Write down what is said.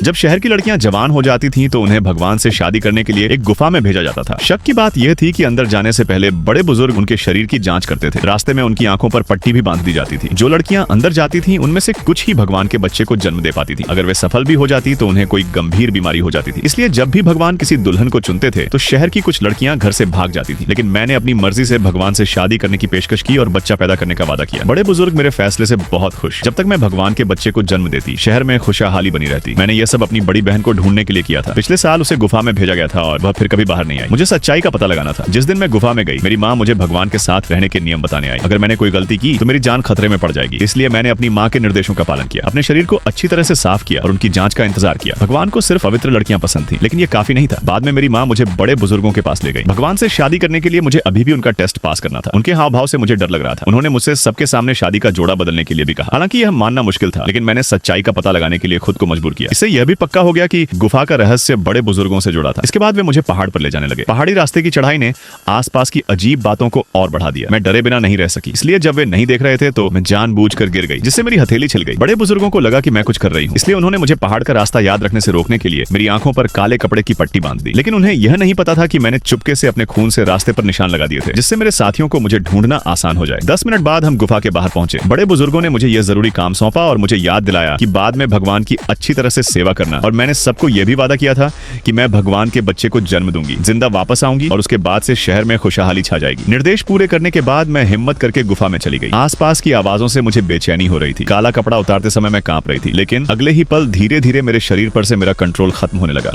जब शहर की लड़कियां जवान हो जाती थीं तो उन्हें भगवान से शादी करने के लिए एक गुफा में भेजा जाता था। शक की बात यह थी कि अंदर जाने से पहले बड़े बुजुर्ग उनके शरीर की जांच करते थे। रास्ते में उनकी आंखों पर पट्टी भी बांध दी जाती थी। जो लड़कियां अंदर जाती थीं उनमें से कुछ ही भगवान के बच्चे को जन्म दे पाती थी। अगर वे सफल भी हो जाती तो उन्हें कोई गंभीर बीमारी हो जाती थी। इसलिए जब भी भगवान किसी दुल्हन को चुनते थे तो शहर की कुछ लड़कियां घर से भाग जाती थी। लेकिन मैंने अपनी मर्जी से भगवान से शादी करने की पेशकश की और बच्चा पैदा करने का वादा किया। बड़े बुजुर्ग मेरे फैसले से बहुत खुश। जब तक मैं भगवान के बच्चे को जन्म देती शहर में खुशहाली बनी रहती। मैंने यह सब अपनी बड़ी बहन को ढूंढने के लिए किया था। पिछले साल उसे गुफा में भेजा गया था और वह फिर कभी बाहर नहीं आई। मुझे सच्चाई का पता लगाना था। जिस दिन मैं गुफा में गई मेरी माँ मुझे भगवान के साथ रहने के नियम बताने आई। अगर मैंने कोई गलती की तो मेरी जान खतरे में पड़ जाएगी। इसलिए मैंने अपनी माँ के निर्देशों का पालन किया, अपने शरीर को अच्छी तरह से साफ किया और उनकी जांच का इंतजार किया। भगवान को सिर्फ पवित्र लड़कियां पसंद थी, लेकिन ये काफी नहीं था। बाद में मेरी माँ मुझे बड़े बुजुर्गों के पास ले गई। भगवान से शादी करने के लिए मुझे अभी भी उनका टेस्ट पास करना था। उनके हाव भाव से मुझे डर लग रहा था। उन्होंने मुझसे सबके सामने शादी का जोड़ा बदलने के लिए भी कहा। हालांकि यह मानना मुश्किल था, लेकिन मैंने सच्चाई का पता लगाने के लिए खुद को मजबूर किया। इससे यह भी पक्का हो गया कि गुफा का रहस्य बड़े बुजुर्गों से जुड़ा था। इसके बाद वे मुझे पहाड़ पर ले जाने लगे। पहाड़ी रास्ते की चढ़ाई ने आसपास की अजीब बातों को और बढ़ा दिया। मैं डरे बिना नहीं रह सकी। इसलिए जब वे नहीं देख रहे थे तो मैं जानबूझकर गिर गई, जिससे मेरी हथेली छिल गई। बड़े बुजुर्गों को लगा कि मैं कुछ कर रही हूँ, इसलिए उन्होंने मुझे पहाड़ का रास्ता याद रखने से रोकने के लिए मेरी आंखों पर काले कपड़े की पट्टी बांध दी। लेकिन उन्हें यह नहीं पता था कि मैंने चुपके से अपने खून से रास्ते पर निशान लगा दिए थे, जिससे मेरे साथियों को मुझे ढूंढना आसान हो जाए। 10 मिनट बाद हम गुफा के बाहर पहुंचे। बड़े बुजुर्गों ने मुझे यह जरूरी काम सौंपा और मुझे याद दिलाया कि बाद में भगवान की अच्छी तरह से सेवा करना। और मैंने सबको यह भी वादा किया था कि मैं भगवान के बच्चे को जन्म दूंगी, जिंदा वापस आऊंगी और उसके बाद से शहर में खुशहाली छा जाएगी। निर्देश पूरे करने के बाद मैं हिम्मत करके गुफा में चली गई। आसपास की आवाजों से मुझे बेचैनी हो रही थी। काला कपड़ा उतारते समय मैं कांप रही थी, लेकिन अगले ही पल धीरे धीरे मेरे शरीर पर से मेरा कंट्रोल खत्म होने लगा।